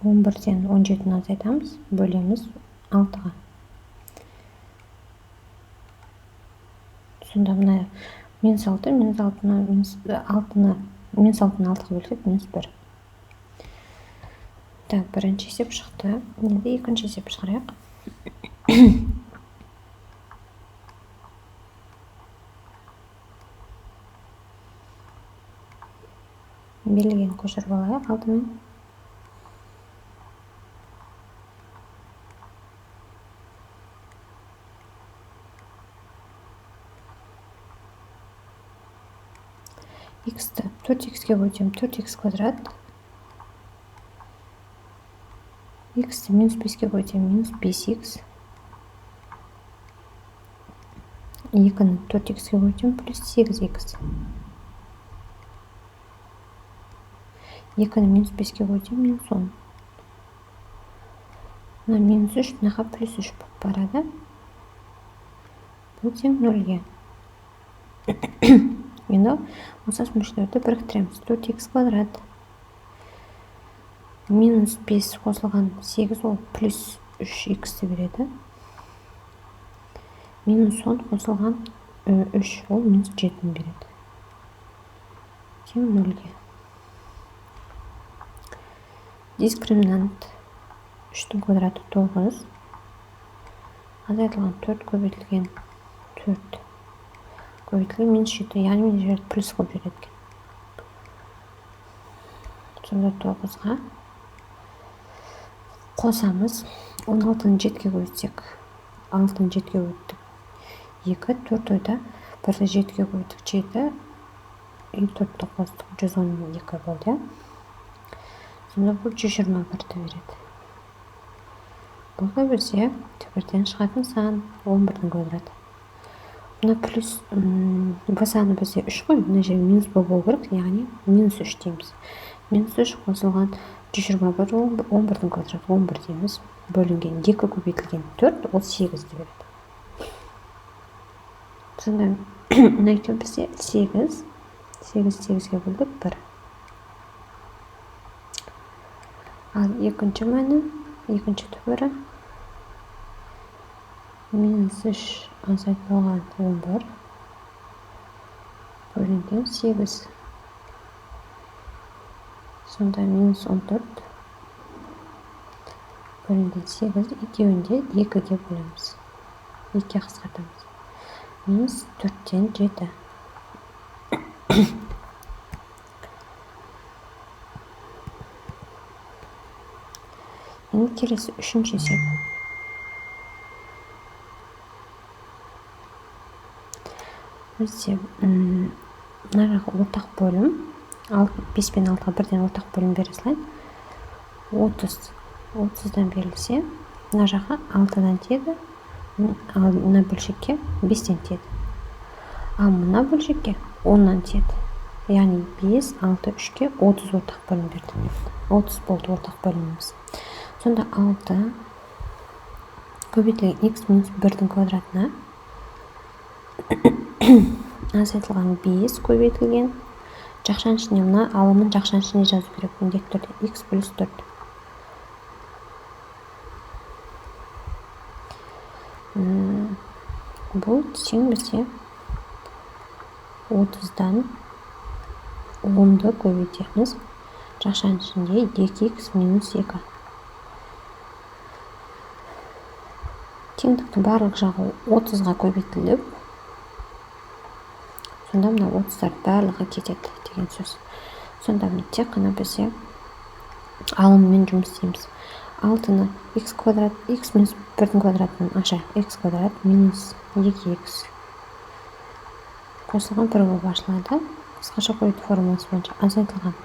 11-тен 17-ні азайтамыз, бөлеміз 6-ға. Сонда мына минус 6, минус 6-ны 6-ға бөлсек, минус 1. Так, бірінші есеп шықты. Енді екінші есеп шығарайық. Белгіні көшіріп алайық алдымен. X-ті 4x-ке көбейтемін. 4x квадрат. X-ті минус 5-ке көбейтемін. Минус 5x. 2-ні 4x-ке көбейтемін. Плюс 8x. 2-ні минус 5-ке көбейтемін. Минус 10. Мына минус 3, мынаға плюс 3 болып барады. Бұл тең 0-ге. Енді ұқсас мүшелерді біріктіреміз. 4x квадрат минус 5 қосылған 8 ол плюс 3x-ті береді. Минус 10 қосылған 3 ол минус 7-ні береді. Тең 0-ге. Дискриминант 3-тің квадраты 9. Азайтылған 4 көбейтілген 4 көбейтілген минус 7, яғни мен жерді плюс қылып береді. Сонда 9-ға қосамыз. 16-ны 7-ге көбейтсек, 6-ны 7-ге көбейттік 2, 4 ойда 1-ді 7-ге көбейттік 7, 4-ті қостық 112 болды. Сонда бұл 121-ді береді. Бұл да бізде түбірден шығатын сан 11-дің квадраты. Мына плюс бұл саны бізде 3 қой, мына жерге минус болу керек, яғни минус 3 дейміз. Минус 3 қосылған 121 11-дің квадраты 11 дейміз. Бөлінген 2 көбейтілген 4 ол 8-ді береді. Сонда мына екеуі бізде 8 8-ге бөлдік 1. Ал екінші мәні, екінші түбірі минус 3 азайтылған 11 бөлінген 8. Сонда минус 14 бөлінген 8, екеуінде 2-ге бөлеміз. 2-ге қысқартамыз. Минус 4-тен 7. Енді келесі үшінші есеп. Бізде мына жағы ортақ бөлім. 5 пен 6-ға бірден ортақ бөлім бере салайын. 30-дан берілсе, мына жағы 6-дан тиеді, ал мына бөлшекке 5-тен тиеді. Ал мына бөлшекке 10-нан тиеді. Яғни 5, 6, 3-ке 30 ортақ бөлім берді. 30 болды ортақ бөліміміз. Сонда 6 көбейтілген x минус 1-дің квадратына азайтылған 5 көбейтілген жақшаның ішіне, мына алымын жақшаның ішіне жазу керек. Міндетті түрде x плюс 4. Бұл тең бізде 30-дан 10-ды көбейтеміз. Жақшаның ішінде 2x минус 2. Теңдіктің барлық жағы 30-ға көбейтіліп, сонда мына 30-дар барлығы кетеді деген сөз. Сонда тек қана бізде алыммен жұмыс істейміз. 6-ны x квадрат, x минус 1-дің квадратының аша x квадрат минус 2x қосылған 1 болып ашылады. Қысқаша қоюды формуласы бойынша азайтылған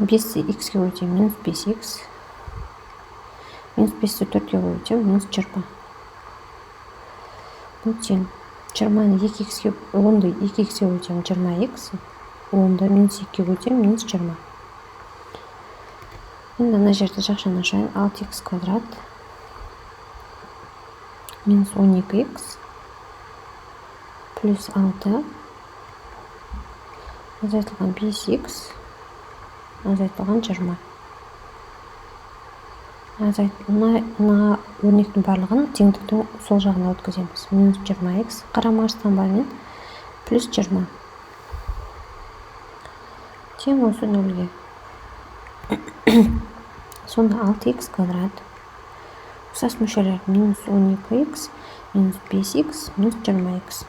5-ті x-ге өтем минус 5x, минус 5-ті 4-ге өтем минус 20. Бұл тең 20-ны 2x-ге, 10-ды 2x-ге өтем 20x, 10-ды минус 2-ге өтем минус 20. Енді ана жерде жақшаны ашайын. 6x квадрат минус 12x плюс 6 азайтылған 5x азайтылған 20. Мына өрнектің барлығын теңдіктің сол жағына өткіземіз. Минус 20x қарама-қарсы бармен плюс 20. Тең осы 0-ге. Сонда 6x квадрат ұқсас мөлшерлер минус 12x минус 5x минус 20x.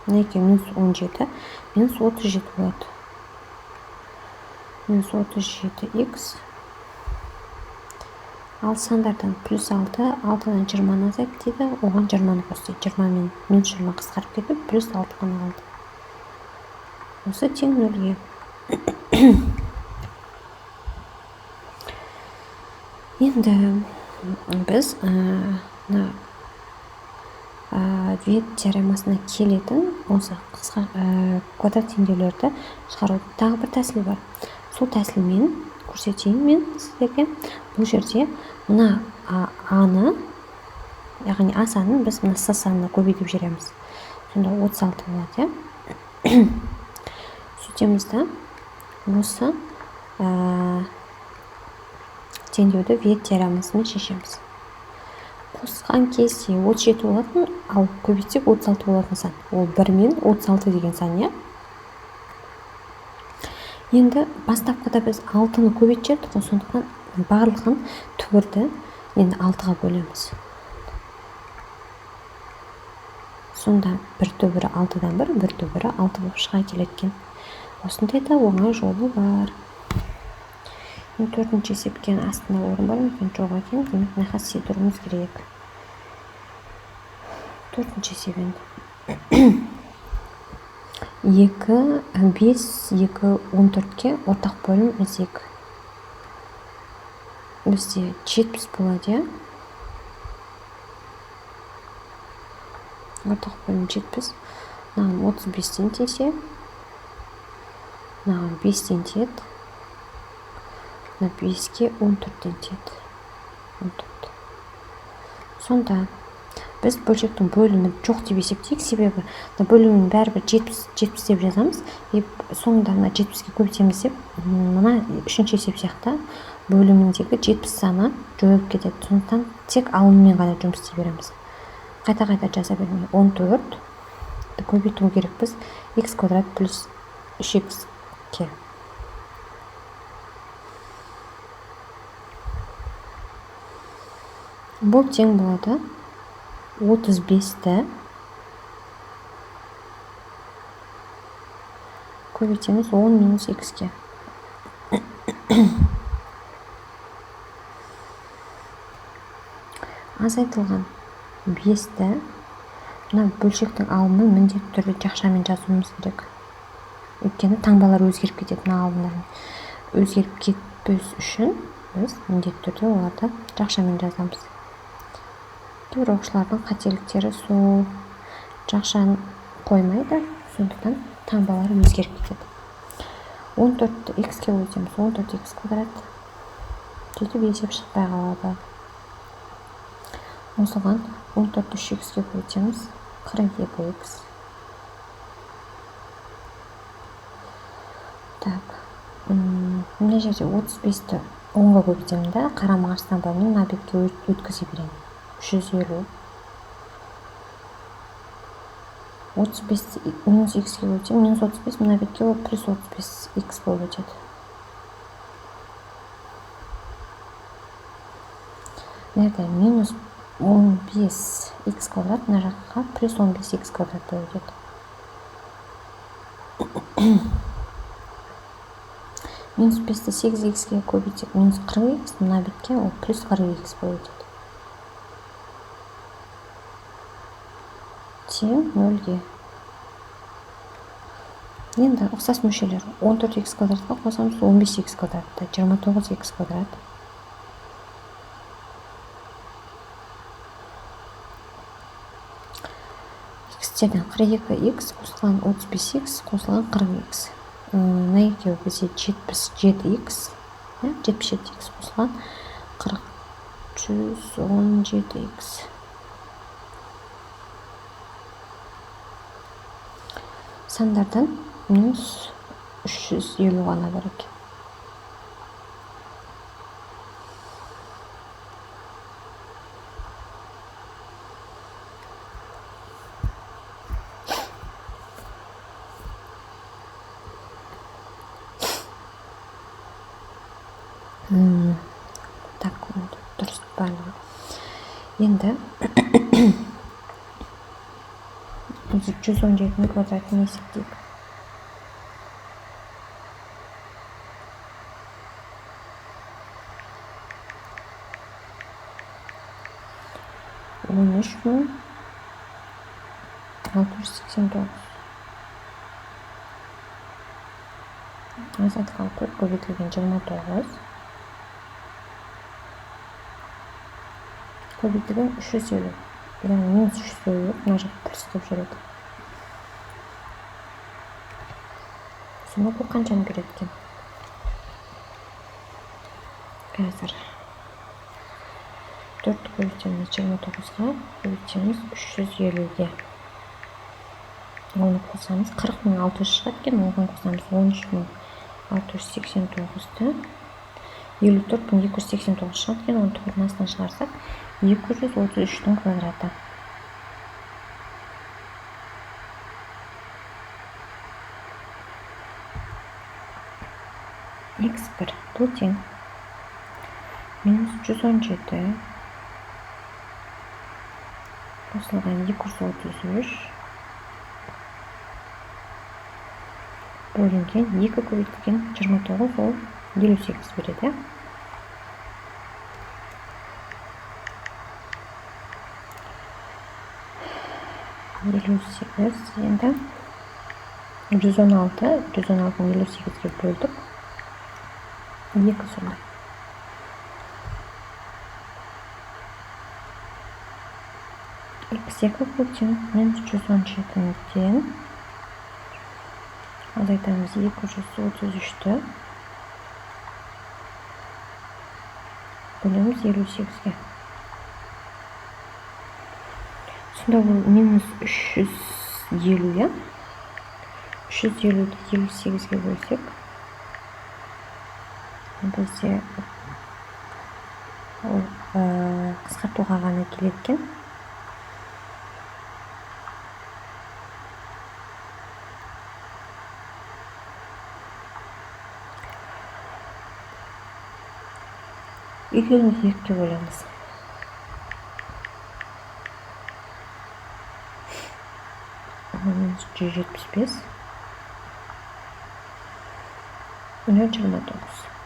Мына екеуі минус 17 минус 37 болады. Минус 37x. Ал сандардан плюс 6, 6-дан 20-ны азайып дейді, оған 20-ны қосты. 20 мен минус 20 қысқарып кетіп, плюс 6 қана қалды. Осы тең 0-ге. Енді біз Вет теоремасына келетін осы қысқа квадрат теңдеулерді шығаруды тағы бір тәсіл бар. Сол тәсілмен көрсетейін мен сіздерге. Бұл жерде мына аны, яғни а санын біз мына с санына көбейтіп жібереміз. Сонда 36 болады. Сөйтеміз да осы теңдеуді Вет теоремасымен шешеміз. Қосқан кезде 37 болатын, ал көбейтсек 36 болатын сан. Ол 1 мен 36 деген сан, е? Енді бастапқыда біз 6-ны көбейтіп едік, сондықтан барлығын түбірді енді 6-ға бөлеміз. Сонда бір түбірі 6-дан 1, бір түбірі 6 болып шыға келеткен. Осындай да оңай жолы бар. Енді төртінші есепкен астында орын бар екен, жоқ екен, демек нақас сетуіміз керек. Төртінші есебін 2, 5, 2, 14-ке ортақ бөлім іздейік. бізде 70 болады, иә? ортақ бөлім 70. Мынаған 35-тен тисе, мынаған 5-тен тиеді. Мына 5-ке 14-тен тиеді. 14. Сонда біз бөлшектің бөлімін жоқ деп есептейік, себебі бөлімін бәрібір 70 деп жазамыз. Соңында мына 70-ке көбейтеміз деп, мына үшінші есеп сияқты бөліміндегі 70 саны жойылып кетеді. Сондықтан тек алыммен ғана жұмыс істей береміз. Қайта-қайта жаза бермей 14 көбейту керек біз x квадрат плюс 3x-ке. Бұл тең болады 35-ті көбейтеміз 10 минус x-ке. Азайтылған 5-ті мына бөлшектің алымын міндетті түрде жақшамен жазуымыз керек. Өйткені таңбалар өзгеріп кетеді. Мына алымдар өзгеріп кетпес үшін біз міндетті түрде оларды жақшамен жазамыз. Кейбір оқушылардың қателіктері сол жақшаны қоймайды, сондықтан таңбалар өзгеріп кетеді. 14-ті x-ке өтеміз, 14x квадрат. Сөйтіп есеп шықпай қалады. Осыған 14-ті 3x-ке көбейтеміз, 42x. Так, мына жерде 35-ті 10-ға көбейтемін да, қарама-қарсы таңбамен мына бетке өткізе беремін. 350. 35-ті минус x-ке көбейтемін, минус 35 мына бетке плюс 35x болып өтеді. Nerede? Минус 15x квадрат, мына жаққа плюс 15x квадрат болып өтеді. Минус 5-ті 8x-ке көбейтсек, минус 40x, мына бетке ол плюс 40x болып өтеді. Тең 0-ге. Енді ұқсас мөлшерлер 14x квадратқа қосамыз, 15x квадратта 29x квадрат. X-тен 42x қосылған 35x қосылған 40x. Мына екеуі бізде 77x, 77x қосылған 117x. Сандардан минус 350 ғана бар екен. Так, дұрыс барлығы. Енді 117-ні квадратын есептейік. Он 3689. Азайтылған 4 көбейтілген 29. Көбейтілген 350. Яғни минус 350, мына жақ плюс деп жүреді. Соны бұл қаншаны береді екен? Қазір 4 көбейтеміз 29-ға, көбейтеміз 350-ге. Оны қосамыз 40.600 шығады екен, оған қосамыз 13.689-ті. 54.289 шығады екен, оны тоғыздың астынан шығарсақ 233-тің квадраты. X1 бұл тең минус 117 қосылған 233 бөлінген 2 көбейтілген 29, ол 58 береді. Енді 116-ны 58-ге бөлдік. 2 сонда. x2 бөлген минус 117-ні тең. Ал айтамыз 233-ті бөлеміз 58-ге. Сонда бұл минус 350, я? 350-ді 58-ге бөлсек, бізде қысқартуға ғана келеткен. Екеуін екіге бөлеміз. Минус 175, 0,29.